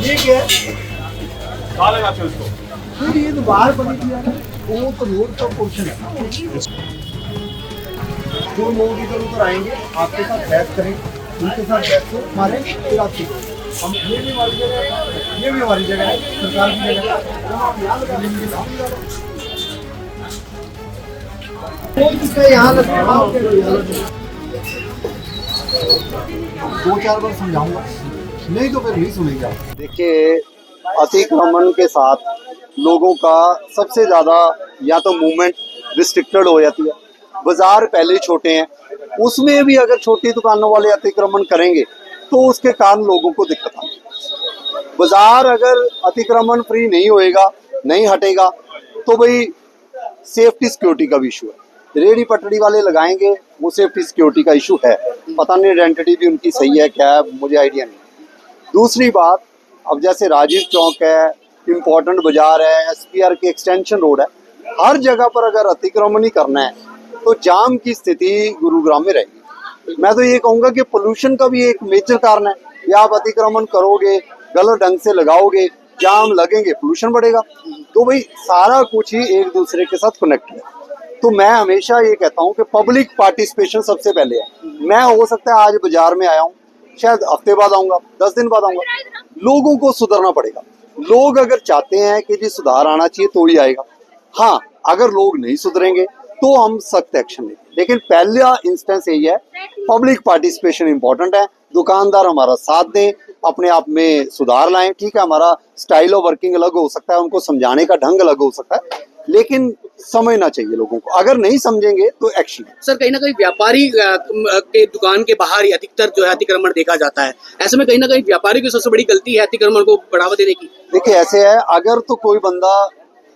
ये क्या है? कहाँ लगाते हो इसको? फिर ये तो बाहर बनी थी यार, वो तो रोड का पोर्शन है। जो लोग इधर उधर आएंगे आपके साथ बहस करेंगे, उनके साथ बहस को मारेंगे, फिर आपकी हम ये भी हमारी जगह है, ये भी हमारी जगह है, सरकार की जगह है। तो आप यहाँ लगा लेंगे, कौन किसका यहाँ लगा? दो चार बार समझाऊंगा, नहीं तो फिर नहीं सुनेंगे आप। देखिए, अतिक्रमण के साथ लोगों का सबसे ज़्यादा या तो मूवमेंट रिस्ट्रिक्टेड हो जाती है। बाजार पहले छोटे हैं, उसमें भी अगर छोटी दुकानों वाले अतिक्रमण करेंगे तो उसके कारण लोगों को दिक्कत आती है। बाजार अगर अतिक्रमण फ्री नहीं होएगा, नहीं हटेगा, तो भाई सेफ्टी सिक्योरिटी का भी इशू है। रेहड़ी पटड़ी वाले लगाएंगे, वो सेफ्टी सिक्योरिटी का इशू है। पता नहीं आइडेंटिटी भी उनकी सही है क्या है, मुझे आइडिया नहीं। दूसरी बात, अब जैसे राजीव चौक है, इम्पोर्टेंट बाजार है, एसपीआर की एक्सटेंशन रोड है, हर जगह पर अगर अतिक्रमण ही करना है तो जाम की स्थिति गुरुग्राम में रहेगी। मैं तो ये कहूँगा कि पोल्यूशन का भी एक मेजर कारण है। या आप अतिक्रमण करोगे, गलत ढंग से लगाओगे, जाम लगेंगे, पोल्यूशन बढ़ेगा। तो भाई सारा कुछ ही एक दूसरे के साथ कनेक्ट है। तो मैं हमेशा ये कहता हूँ कि पब्लिक पार्टिसिपेशन सबसे पहले है। मैं हो सकता है आज बाजार में आया हूँ, शायद हफ्ते बाद आऊँगा, 10 दिन बाद आऊँगा। लोगों को सुधरना पड़ेगा। लोग अगर चाहते हैं कि जी सुधार आना चाहिए तो ही आएगा। हाँ, अगर लोग नहीं सुधरेंगे तो हम सख्त एक्शन लेंगे। लेकिन पहला इंस्टेंस यही है, पब्लिक पार्टिसिपेशन इंपॉर्टेंट है। दुकानदार हमारा साथ दें, अपने आप में सुधार लाएं। ठीक है, हमारा स्टाइल ऑफ वर्किंग अलग हो सकता है, उनको समझाने का ढंग अलग हो सकता है, लेकिन समझना चाहिए लोगों को। अगर नहीं समझेंगे तो एक्शन। सर, कहीं ना कहीं व्यापारी के दुकान के बाहर ही अधिकतर जो है अतिक्रमण देखा जाता है। ऐसे में कहीं ना कहीं व्यापारी की सबसे बड़ी गलती है अतिक्रमण को बढ़ावा देने की। देखिए, ऐसे है, अगर तो कोई बंदा,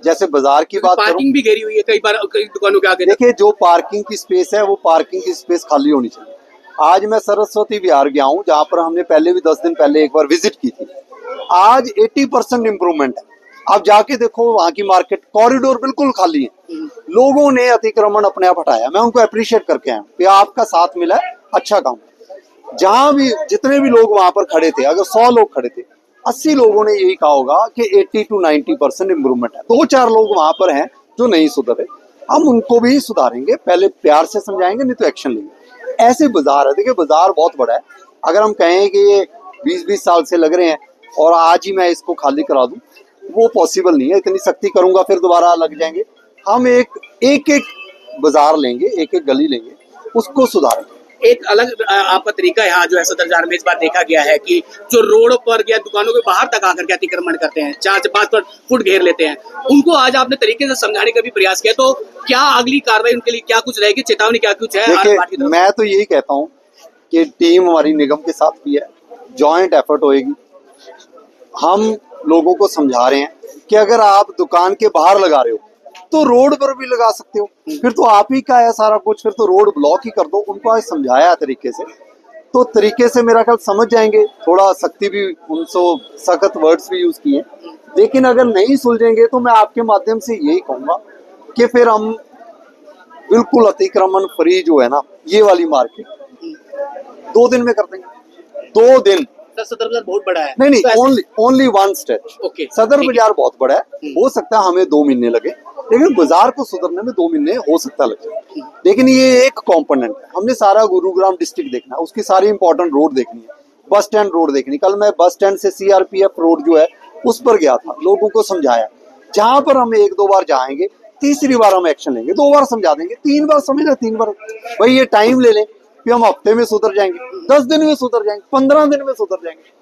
जैसे बाजार की बात करूं, पार्किंग भी घेरी हुई है कई बार कई दुकानों के आगे। देखिए, जो पार्किंग की स्पेस है वो पार्किंग की स्पेस खाली होनी चाहिए। आज मैं सरस्वती विहार गया हूँ, जहाँ पर हमने पहले भी 10 दिन पहले एक बार विजिट की थी। आज 80% इम्प्रूवमेंट है। आप जाके देखो, वहाँ की मार्केट कॉरिडोर बिल्कुल खाली है। लोगों ने अतिक्रमण अपने आप हटाया। मैं उनको अप्रिशिएट करके आया कि आपका साथ मिला है, अच्छा काम। जहाँ भी जितने भी लोग वहां पर खड़े थे, अगर 100 लोग खड़े थे, 80 लोगों ने यही कहा होगा कि 80 to 90% इम्प्रूवमेंट है। 2-4 लोग वहां पर हैं जो नहीं सुधरे, हम उनको भी सुधारेंगे। पहले प्यार से समझाएंगे, नहीं तो एक्शन लेंगे। ऐसे बाजार है, देखिए बाजार बहुत बड़ा है। अगर हम कहें कि ये 20-20 साल से लग रहे हैं और आज ही मैं इसको खाली करा दूं, वो पॉसिबल नहीं है। इतनी सख्ती करूंगा फिर दोबारा लग जाएंगे। हम एक बाजार लेंगे, एक एक गली लेंगे, उसको सुधारेंगे। एक अलग आपका तरीका यहाँ जो है सदर बाजार में इस बार देखा गया है कि जो रोड पर या दुकानों के बाहर तक आकर के अतिक्रमण करते हैं, 4 से 5 फुट घेर लेते हैं, उनको आज आपने तरीके से समझाने का भी प्रयास किया। तो क्या अगली कार्रवाई उनके लिए क्या कुछ रहेगी, चेतावनी क्या कुछ है? देखिए, मैं तो यही कहता हूँ कि टीम हमारी निगम के साथ भी है, जॉइंट एफर्ट होएगी। हम लोगों को समझा रहे हैं कि अगर आप दुकान के बाहर लगा रहे हो तो रोड पर भी लगा सकते हो, फिर तो आप ही का है सारा कुछ, फिर तो रोड ब्लॉक ही कर दो। उनको आज समझाया तरीके से, तो तरीके से मेरा ख्याल समझ जाएंगे। थोड़ा सख्ती भी, उनसे सख्त वर्ड्स भी यूज किए। लेकिन अगर नहीं सुलझेंगे तो मैं आपके माध्यम से यही कहूंगा कि फिर हम बिल्कुल अतिक्रमण फ्री जो है ना, ये वाली मार्केट 2 दिन में कर देंगे। 2 दिन। सदर बाजार बहुत बड़ा है। नहीं, ओनली 1 स्टेच। ओके, सदर बाजार बहुत बड़ा है। हो सकता है हमें 2 महीने लगे, लेकिन बाजार को सुधरने में 2 महीने हो सकता लगे। लेकिन ये एक कंपोनेंट है। हमने सारा गुरुग्राम डिस्ट्रिक्ट देखना है, उसकी सारी इंपॉर्टेंट रोड देखनी है, बस स्टैंड रोड देखनी। कल मैं बस स्टैंड से सीआरपीएफ रोड जो है उस पर गया था, लोगों को समझाया। जहां पर हम 1-2 बार जाएंगे, तीसरी बार हम एक्शन लेंगे। 2 बार समझा देंगे, 3 बार समझना, 3 बार भाई ये टाइम ले लें, फिर हम हफ्ते में सुधर जाएंगे, 10 दिन में सुधर जाएंगे, 15 दिन में सुधर जाएंगे।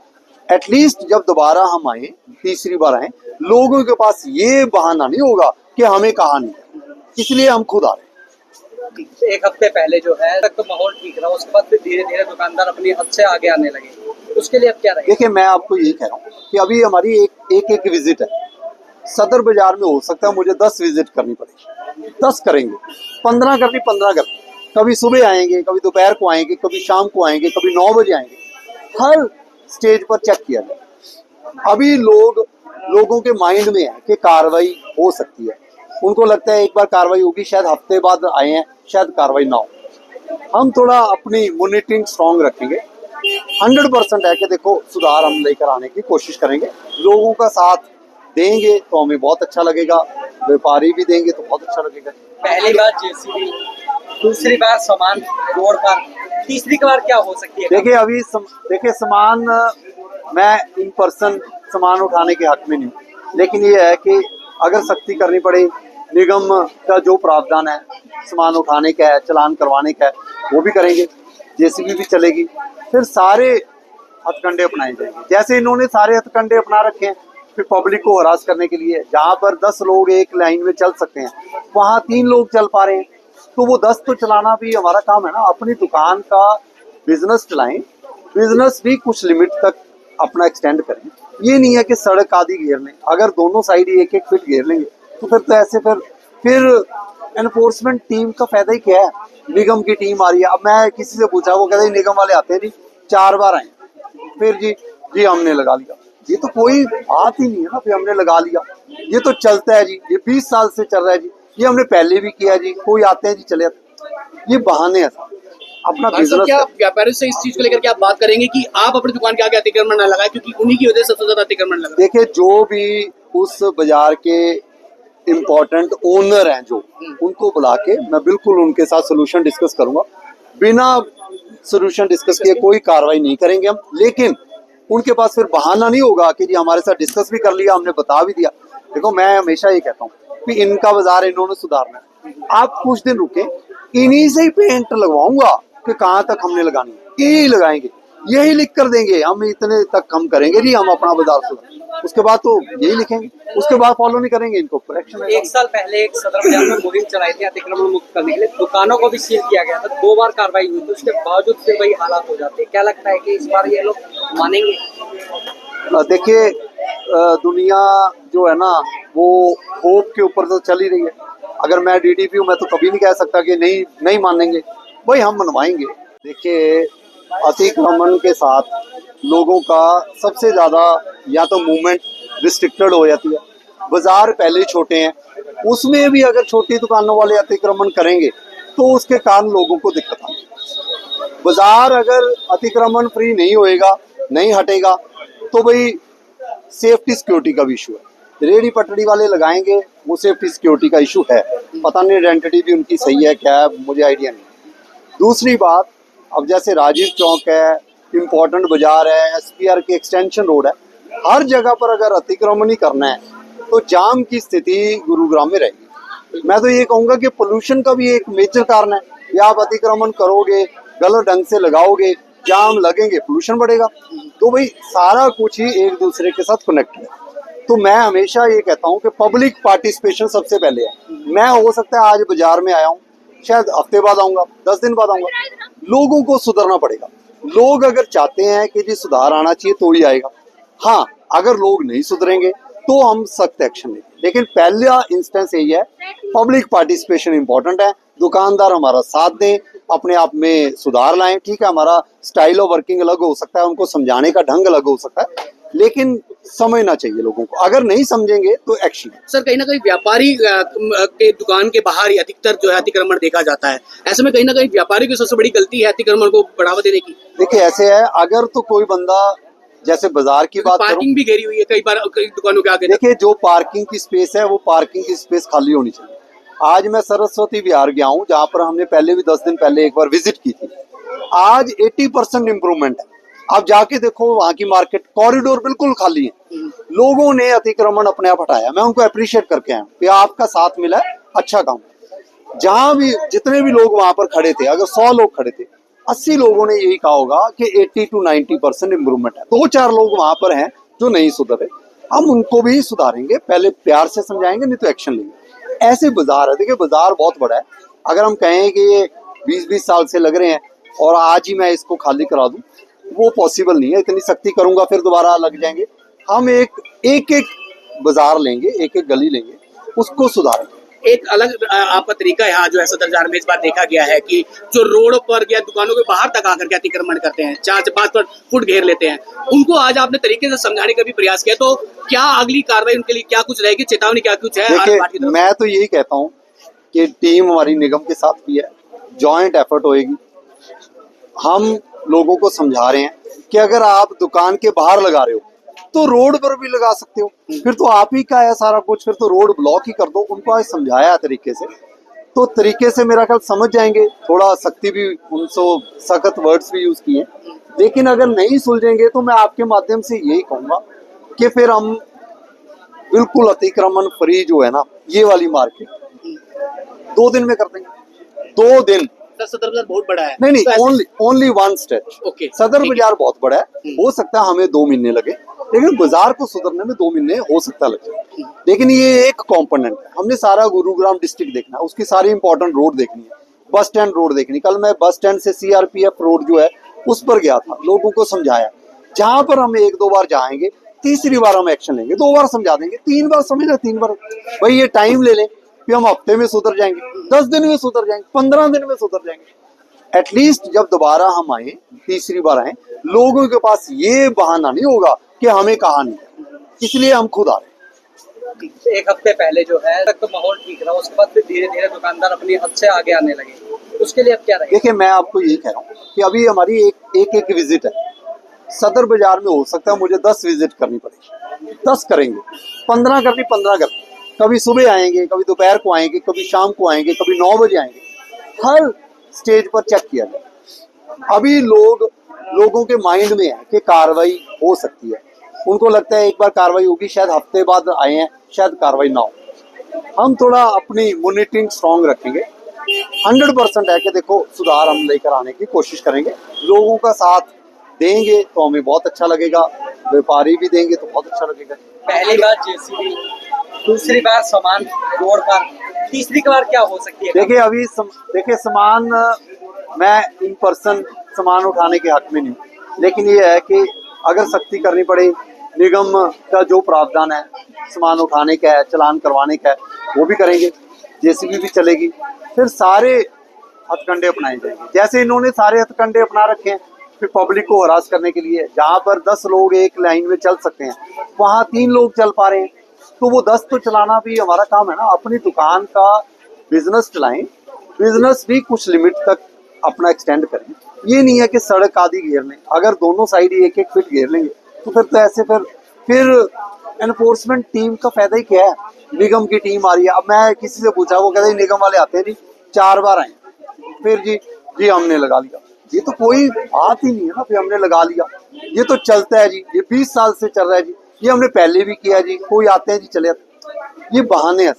एटलीस्ट जब दोबारा हम आए, तीसरी बार आए, लोगों के पास ये बहाना नहीं होगा कि हमें कहा नहीं, इसलिए हम खुद आ रहे हैं। एक हफ्ते पहले जो है तो माहौल ठीक रहा, उसके बाद फिर धीरे धीरे दुकानदार अपनी हद से आगे आने लगे। उसके लिए अब क्या रहेगा? देखिए, मैं आपको यही कह रहा हूँ कि अभी हमारी एक विजिट है। सदर बाजार में हो सकता है मुझे 10 विजिट करनी पड़ेगी, 10 करेंगे, 15 करनी, 15 करनी। कभी सुबह आएंगे, कभी दोपहर को आएंगे, कभी शाम को आएंगे, कभी 9 बजे आएंगे। हर स्टेज पर चेक किया जाए। अभी लोगों के माइंड में है कि कार्रवाई हो सकती है। उनको लगता है एक बार कार्रवाई होगी, शायद हफ्ते बाद आए हैं, शायद कार्रवाई ना हो। हम थोड़ा अपनी मॉनिटरिंग स्ट्रांग रखेंगे। 100% है कि देखो सुधार हम लेकर आने की कोशिश करेंगे, लोगों का साथ देंगे तो हमें बहुत अच्छा लगेगा, व्यापारी भी देंगे तो बहुत अच्छा लगेगा। पहली बार जेसीबी, दूसरी बार सामान रोड पर, तीसरी बार क्या हो सकती है? देखिए देखिए सामान, मैं इन पर्सन सामान उठाने के हक में नहीं हूँ, लेकिन ये है कि अगर सख्ती करनी पड़े, निगम का जो प्रावधान है सामान उठाने का है, चालान करवाने का है, वो भी करेंगे, जेसीबी भी चलेगी, फिर सारे हथकंडे अपनाए जाएंगे। जैसे इन्होंने सारे हथकंडे अपना रखे हैं फिर पब्लिक को हरास करने के लिए, जहाँ पर 10 लोग एक लाइन में चल सकते हैं वहाँ 3 लोग चल पा रहे हैं, तो वो 10 तो चलाना भी हमारा काम है ना। अपनी दुकान का बिजनेस चलाएं, बिजनेस भी कुछ लिमिट तक अपना एक्सटेंड करें। ये नहीं है कि सड़क आदि घेर लें, अगर दोनों साइड ही 1-1 फीट घेर लेंगे तो फिर तो ऐसे फिर एनफोर्समेंट टीम का फायदा ही क्या है। निगम की टीम आ रही है, अब मैं किसी से पूछा, वो कहते हैं निगम वाले आते हैं जी, 4 बार आए, फिर जी हमने लगा लिया। ये तो कोई बात ही नहीं है ना, फिर हमने लगा लिया, ये तो चलता है जी, ये 20 साल से चल रहा है जी, ये हमने पहले भी किया जी, कोई आते हैं जी चले जाते, ये बहाने हैं। अपना बिजनेस क्या व्यापारियों से इस चीज को लेकर के आप बात करेंगे कि आप अपनी दुकान के आगे अतिक्रमण न लगाए, क्योंकि उन्हीं की वजह से सबसे ज्यादा अतिक्रमण लगा। देखिए जो भी उस बाजार के इम्पोर्टेंट ओनर हैं जो, उनको बुला के मैं बिल्कुल उनके साथ सोल्यूशन डिस्कस करूंगा। बिना सोल्यूशन डिस्कस किए कोई कार्रवाई नहीं करेंगे हम, लेकिन उनके पास फिर बहाना नहीं होगा कि जी हमारे साथ डिस्कस भी कर लिया, हमने बता भी दिया। देखो मैं हमेशा ये कहता हूँ कि इनका बाजार इन्होंने सुधारना है, आप कुछ दिन रुके, इन्हीं से ही पेंट लगवाऊंगा कि कहाँ तक हमने लगानी है, यही लगाएंगे, यही लिख कर देंगे, हम इतने तक हम करेंगे जी, हम अपना बाजार सुधार, उसके बाद तो यही लिखेंगे, उसके बाद फॉलो नहीं करेंगे इनको एक्शन। 1 साल पहले एक सदर बाजार में मुहिम चलाई थी अतिक्रमण मुक्त करने के लिए, दुकानों को भी सील किया गया था, 2 बार कार्रवाई हुई थी, उसके बावजूद फिर वही हालात हो जाते हैं। क्या लगता है कि इस बार ये लोग मानेंगे? देखिए दुनिया जो है ना वो होप के ऊपर तो चल ही रही है। अगर मैं डीडीपी हूँ, मैं तो कभी नहीं कह सकता कि नहीं मानेंगे, भाई हम मनवाएंगे। देखिए अतिक्रमण के साथ लोगों का सबसे ज़्यादा या तो मूवमेंट रिस्ट्रिक्टेड हो जाती है। बाजार पहले ही छोटे हैं, उसमें भी अगर छोटी दुकानों वाले अतिक्रमण करेंगे तो उसके कारण लोगों को दिक्कत आएगी। बाजार अगर अतिक्रमण फ्री नहीं होएगा, नहीं हटेगा, तो भाई सेफ्टी सिक्योरिटी का भी इशू है। रेडी पटड़ी वाले लगाएंगे, वो सेफ्टी सिक्योरिटी का इशू है, पता नहीं आइडेंटिटी भी उनकी सही है क्या है, मुझे आइडिया नहीं। दूसरी बात, अब जैसे राजीव चौक है, इम्पोर्टेंट बाजार है, एसपीआर के एक्सटेंशन रोड है, हर जगह पर अगर अतिक्रमण ही करना है तो जाम की स्थिति गुरुग्राम में रहेगी। मैं तो ये कहूँगा कि पोल्यूशन का भी एक मेजर कारण है, या आप अतिक्रमण करोगे, गलत ढंग से लगाओगे, जाम लगेंगे, पोल्यूशन बढ़ेगा। तो भाई सारा कुछ ही एक दूसरे के साथ कनेक्ट है। तो मैं हमेशा ये कहता हूँ कि पब्लिक पार्टिसिपेशन सबसे पहले है। मैं हो सकता है आज बाजार में आया हूँ, शायद हफ्ते बाद आऊँगा, 10 दिन बाद आऊँगा, लोगों को सुधरना पड़ेगा। लोग अगर चाहते हैं कि जी सुधार आना चाहिए तो ही आएगा। हाँ, अगर लोग नहीं सुधरेंगे तो हम सख्त एक्शन लेंगे, लेकिन पहला इंस्टेंस यही है, पब्लिक पार्टिसिपेशन इंपॉर्टेंट है। दुकानदार हमारा साथ दें, अपने आप में सुधार लाएं। ठीक है, हमारा स्टाइल ऑफ वर्किंग अलग हो सकता है, उनको समझाने का ढंग अलग हो सकता है, लेकिन समझना चाहिए लोगों को। अगर नहीं समझेंगे तो एक्शन। सर कहीं ना कहीं व्यापारी के दुकान के बाहर ही अधिकतर जो है अतिक्रमण देखा जाता है, ऐसे में कहीं ना कहीं व्यापारी की सबसे बड़ी गलती है अतिक्रमण को बढ़ावा देने की। देखिए ऐसे है, अगर तो कोई बंदा, जैसे बाजार की बात करूं, पार्किंग भी घेरी हुई है कई बार कई दुकानों के आगे। देखिए जो पार्किंग की स्पेस है वो पार्किंग की स्पेस खाली होनी चाहिए। आज मैं सरस्वती विहार गया हूँ, जहाँ पर हमने पहले भी 10 दिन पहले एक बार विजिट की थी। आज 80% इम्प्रूवमेंट है। आप जाके देखो, वहाँ की मार्केट कॉरिडोर बिल्कुल खाली है, लोगों ने अतिक्रमण अपने आप हटाया। मैं उनको अप्रिशिएट करके आया कि आपका साथ मिला है, अच्छा काम। जहाँ भी जितने भी लोग वहां पर खड़े थे, अगर 100 लोग खड़े थे, 80 लोगों ने यही कहा होगा कि 80 to 90% इम्प्रूवमेंट है। 2-4 लोग वहां पर हैं जो नहीं सुधरे, हम उनको भी सुधारेंगे, पहले प्यार से समझाएंगे, नहीं तो एक्शन लेंगे। ऐसे बाजार है, देखिए बाजार बहुत बड़ा है। अगर हम कहें कि ये 20-20 साल से लग रहे हैं और आज ही मैं इसको खाली करा दूं, वो पॉसिबल नहीं है। इतनी सख्ती करूंगा फिर दोबारा लग जाएंगे। हम एक बाजार लेंगे, एक गली लेंगे, उसको सुधारेंगे। एक अलग आपका तरीका यहाँ जो है सदर बाजार में इस बार देखा गया है कि जो रोड पर या दुकानों के बाहर तक आकर के अतिक्रमण करते हैं, 4 से 5 फुट घेर लेते हैं, उनको आज आपने तरीके से समझाने का भी प्रयास किया। तो क्या अगली कार्रवाई उनके लिए क्या कुछ रहेगी, चेतावनी क्या कुछ है? देखिए मैं तो यही कहता हूँ कि टीम हमारी निगम के साथ भी है, जॉइंट एफर्ट होएगी। हम लोगों को समझा रहे हैं कि अगर आप दुकान के बाहर लगा रहे हो तो रोड पर भी लगा सकते हो, फिर तो आप ही का है सारा कुछ, फिर तो रोड ब्लॉक ही कर दो। उनको आज समझाया तरीके से, तो तरीके से मेरा ख्याल समझ जाएंगे। थोड़ा सख्ती भी, उनसे सख्त वर्ड्स भी यूज किए, लेकिन अगर नहीं सुलझेंगे तो मैं आपके माध्यम से यही कहूंगा कि फिर हम बिल्कुल अतिक्रमण फ्री जो है ना, ये वाली मार्केट 2 दिन में कर देंगे। 2 दिन। सदर बाजार बहुत बड़ा है। नहीं, तो ऐसे- ओनली वन स्टेच। ओके, सदर ठीक है। बाजार बहुत बड़ा है, हो सकता है हमें 2 महीने लगे, लेकिन बाजार को सुधरने में 2 महीने हो सकता है लगे। लेकिन ये एक कंपोनेंट है। हमने सारा गुरुग्राम डिस्ट्रिक्ट देखना है, उसकी सारी इंपॉर्टेंट रोड देखनी है, बस स्टैंड रोड देखनी। कल मैं बस स्टैंड से CRPF रोड जो है उस पर गया था, लोगों को समझाया। जहां पर हम 1-2 बार जाएंगे, तीसरी बार हम एक्शन लेंगे, 2 बार समझा देंगे, 3 बार समझना, 3 बार भाई ये टाइम ले लें, फिर हम हफ्ते में सुधर जाएंगे, 10 दिन में सुधर जाएंगे, 15 दिन में सुधर जाएंगे। एटलीस्ट जब दोबारा हम आए, तीसरी बार आए, लोगों के पास ये बहाना नहीं होगा कि हमें कहा नहीं, इसलिए हम खुद आ रहे हैं। 1 हफ्ते पहले जो है तक तो माहौल ठीक रहा, उसके बाद फिर धीरे धीरे दुकानदार अपनी हद से आगे आने लगे, उसके लिए अब क्या रहेगा? देखिए, मैं आपको यही कह रहा हूँ कि अभी हमारी एक विजिट है सदर बाजार में। हो सकता है मुझे 10 विजिट करनी पड़ेगी, 10 करेंगे, 15 करनी, 15 करनी। कभी सुबह आएंगे, कभी दोपहर को आएंगे, कभी शाम को आएंगे, कभी 9 बजे आएंगे, हर स्टेज पर चेक किया जाए। अभी लोगों के माइंड में है कि कार्रवाई हो सकती है, उनको लगता है एक बार कार्रवाई होगी, शायद हफ्ते बाद आए हैं, शायद कार्रवाई ना हो। हम थोड़ा अपनी मॉनिटरिंग स्ट्रांग रखेंगे। 100% है कि देखो सुधार हम लेकर आने की कोशिश करेंगे, लोगों का साथ देंगे तो हमें बहुत अच्छा लगेगा, व्यापारी भी देंगे तो बहुत अच्छा लगेगा। पहली बार JCB, दूसरी बार सामान रोड पर, तीसरी बार क्या हो सकती है? देखिए अभी देखिए सामान, मैं इन पर्सन सामान उठाने के हक में नहीं हूँ, लेकिन ये है कि अगर सख्ती करनी पड़े, निगम का जो प्रावधान है सामान उठाने का है, चालान करवाने का है, वो भी करेंगे, JCB भी चलेगी, फिर सारे हथकंडे अपनाए जाएंगे। जैसे इन्होंने सारे हथकंडे अपना रखे हैं फिर पब्लिक को हरास करने के लिए, जहाँ पर 10 लोग एक लाइन में चल सकते हैं वहाँ 3 लोग चल पा रहे हैं, तो वो 10 तो चलाना भी हमारा काम है ना। अपनी दुकान का बिजनेस चलाएं, बिजनेस भी कुछ लिमिट तक अपना एक्सटेंड करें। ये नहीं है कि सड़क आदि घेर लें, अगर दोनों साइड 1-1 फीट घेर लेंगे तो फिर तो ऐसे फिर एनफोर्समेंट टीम का फायदा ही क्या है। निगम की टीम आ रही है, अब मैं किसी से पूछा, वो कहते हैं निगम वाले आते हैं जी, 4 बार आए, फिर जी हमने लगा लिया। ये तो कोई बात ही नहीं है ना, फिर हमने लगा लिया, ये तो चलता है जी, ये 20 साल से चल रहा है जी, ये हमने पहले भी किया जी, कोई आते हैं जी चले जाते हैं। ये बहाने हैं,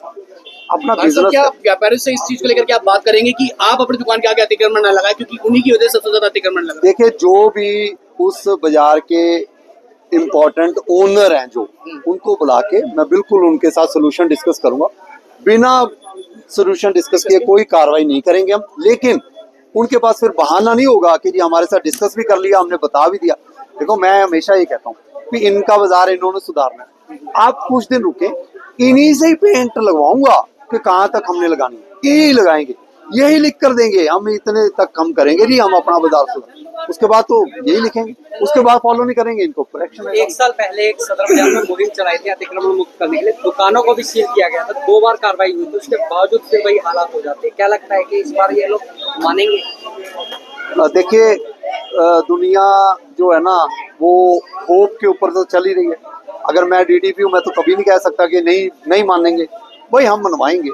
अपना बिजनेस। क्या व्यापारियों से इस चीज को लेकर के आप बात करेंगे कि आप अपनी दुकान के आगे अतिक्रमण न लगाए, क्योंकि उन्हीं की वजह से सबसे ज्यादा अतिक्रमण लग रहा है? देखिए, जो भी उस बाजार के इम्पोर्टेंट ओनर हैं जो, उनको बुला के मैं बिल्कुल उनके साथ सोल्यूशन डिस्कस करूंगा। बिना सोल्यूशन डिस्कस किए कोई कार्रवाई नहीं करेंगे हम, लेकिन उनके पास फिर बहाना नहीं होगा कि जी हमारे साथ डिस्कस भी कर लिया, हमने बता भी दिया। देखो, मैं हमेशा ये कहता हूँ कि इनका बाजार इन्होंने सुधारना है, आप कुछ दिन रुके, इन्हीं से ही पेंट लगवाऊंगा कि कहाँ तक हमने लगानी है, यही लगाएंगे, यही लिख कर देंगे, हम इतने तक हम करेंगे जी, हम अपना बाजार सुधार। उसके बाद तो यही लिखेंगे, उसके बाद फॉलो नहीं करेंगे, इनको एक्शन। 1 साल पहले एक सदर बाजार में मुहिम चलाई थी अतिक्रमण मुक्त करने के लिए, दुकानों को भी सील किया गया था, 2 बार कार्रवाई हुई थी, उसके बावजूद फिर वही हालात हो जाते हैं। क्या लगता है कि इस बार ये लोग मानेंगे? देखिए, दुनिया जो है ना वो होप के ऊपर तो चल ही रही है। अगर मैं DDP हूँ, मैं तो कभी नहीं कह सकता कि नहीं मानेंगे, भाई हम मनवाएंगे।